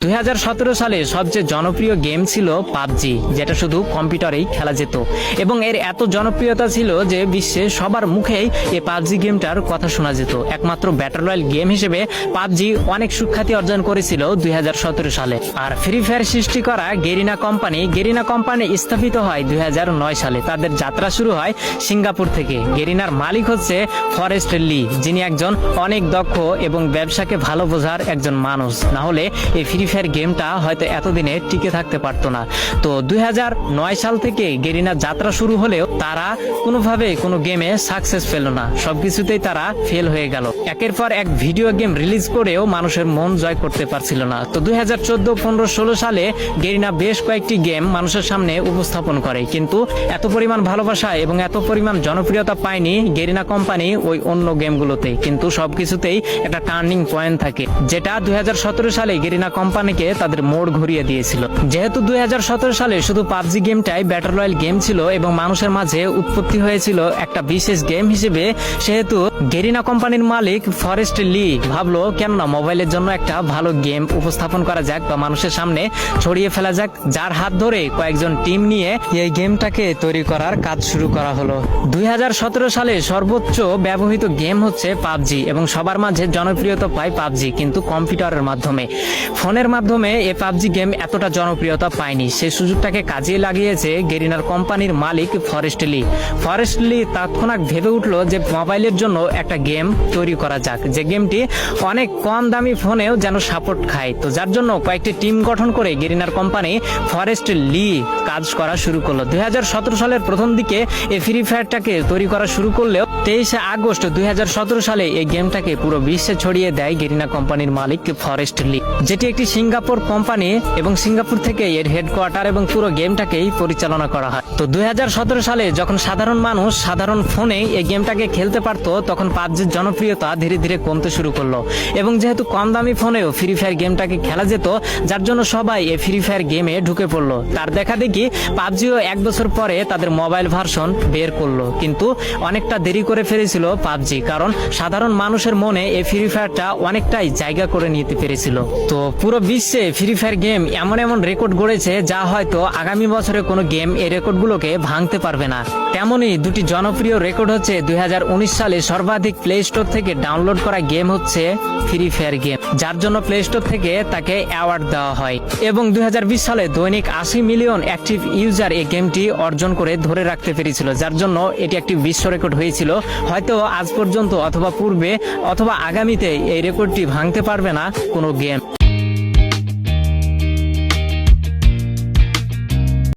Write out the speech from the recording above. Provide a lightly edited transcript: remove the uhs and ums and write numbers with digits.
2017 সালে সবচেয়ে জনপ্রিয় গেম ছিল পাবজি, যেটা শুধু কম্পিউটারেই খেলা যেত এবং এর এত জনপ্রিয়তা ছিল যে বিশ্বে সবার মুখেই এই পাবজি গেমটার কথা শোনা যেত। একমাত্র ব্যাটল রয়্যাল গেম হিসেবে পাবজি অনেক সুখ্যাতি অর্জন করেছিল 2017 সালে। আর ফ্রি ফায়ার সৃষ্টি করা গেরিনা কোম্পানি স্থাপিত হয় 2009 সালে। তাদের যাত্রা শুরু হয় সিঙ্গাপুর থেকে। গেরিনার মালিক হচ্ছে ফরেস্ট লি, যিনি একজন অনেক দক্ষ এবং ব্যবসাকে ভালো বোঝার একজন মানুষ। না হলে এই ফ্রি ফায়ার গেমটা হয়তো এতদিনে টিকে থাকতে পারতো না। তো 2009 সাল থেকে গেরিনার যাত্রা শুরু হলেও তারা কোনোভাবে কোনো গেমে সাকসেস পেল না, সবকিছুতেই তারা ফেল হয়ে গেল। একের পর এক ভিডিও গেম রিলিজ করেও মানুষের মন জয় করতে পারছিল না। তো 2014, 15, 16 সালে গেরিনা বেশ কয়েকটি গেম মানুষের সামনে উপস্থাপন করে, কিন্তু এত পরিমাণ ভালোবাসা এবং এত পরিমাণ জনপ্রিয়তা পায়নি গেরিনা কোম্পানি ওই অন্য গেমগুলোতে। কিন্তু সবকিছুতেই একটা টার্নিং পয়েন্ট থাকে, যেটা 2017 সালে গেরিনা কোম্পানিকে তাদের মোড় ঘুরিয়ে দিয়েছিল। যেহেতু 2017 সালে শুধু পাবজি গেমটাই ব্যাটল রয়্যাল গেম ছিল এবং মানুষের মাঝে উৎপত্তি হয়েছিল একটা বিশেষ গেম হিসেবে, সেহেতু গেরিনা কোম্পানির মালিক ফরেস্ট লি ভাবলো কেন না মোবাইলের জন্য একটা ভালো গেম উপস্থাপন করা যাক বা মানুষের সামনে ছড়িয়ে ফেলা যাক, যার হাত ধরে কয়েকজন টিম নিয়ে এই গেমটাকে তৈরি করার কাজ শুরু করা হলো। 2017 সালে সর্বোচ্চ ব্যবহৃত গেম হচ্ছে পাবজি এবং সবার মাঝে জনপ্রিয়তা পায় পাবজি, কিন্তু কম্পিউটারের মাধ্যমে। ফোনের মাধ্যমে এই পাবজি গেম এতটা জনপ্রিয়তা পায়নি। সেই সুযোগটাকে কাজে লাগিয়েছে গেরিনার কোম্পানির মালিক ফরেস্ট লি তৎক্ষণাৎ ভেবে উঠলো যে মোবাইলের জন্য একটা গেম তৈরি করা যাক, যে গেমটি অনেক কম দামি ফোনেও যেন সাপোর্ট খায়। তো যার জন্য কয়েকটি টিম গঠন করে গেরিনার কোম্পানি ফরেস্ট লি কাজ করা শুরু করলো। 2017 সালের প্রথম দিকে এই ফ্রি ফায়ারটাকে তৈরি করা শুরু করলেও 23 আগস্ট 2017 সালে এই গেমটাকে পুরো বিশ্বে ছড়িয়ে দেয় গেরিনা কোম্পানির মালিক ফরেস্ট লি, যেটি একটি সিঙ্গাপুর কোম্পানি এবং সিঙ্গাপুর থেকে এর হেডকোয়ার্টার এবং পুরো গেমটাকেই পরিচালনা করা হয়। তো 2017 সালে যখন সাধারণ মানুষ সাধারণ ফোনে এই গেমটাকে খেলতে পারতো, তখন পাবজির জনপ্রিয়তা ধীরে ধীরে কমতে শুরু করলো এবং যেহেতু কম দামি ফোনেও ফ্রি ফায়ার গেমটাকে খেলা যেত, যার জন্য সবাই এই ফ্রি ফায়ার গেমে ঢুকে পড়লো। তার দেখা দেখি পাবজিও 1 বছর পরে তাদের মোবাইল ভার্সন বের করলো, কিন্তু অনেকটা দেরি করে ফেলেছিল পাবজি, কারণ সাধারণ মানুষের মনে এই ফ্রি ফায়ারটা অনেকটাই জায়গা করে নিতে পেরেছিল। তো পুরো বিশ্বে ফ্রি ফায়ার গেম এমন এমন রেকর্ড গড়েছে যা হয়তো আগামী বছরে কোনো গেম এই রেকর্ডগুলোকে ভাঙতে পারবে না। তেমনই দুটি জনপ্রিয় রেকর্ড হচ্ছে 2019 সালে সর্বাধিক প্লে স্টোর থেকে ডাউনলোড করা গেম হচ্ছে ফ্রি ফায়ার গেম, যার জন্য প্লে স্টোর থেকে তাকে অ্যাওয়ার্ড দেওয়া হয়, এবং 2020 সালে দৈনিক 80 মিলিয়ন অ্যাক্টিভ ইউজার এই গেমটি অর্জন করে ধরে রাখতে পেরেছিল, যার জন্য এটি একটি বিশ্ব রেকর্ড হয়েছিল। হয়তো আজ পর্যন্ত অথবা পূর্বে অথবা আগামীতে এই রেকর্ডটি ভাঙতে পারবে না কোনো গেম।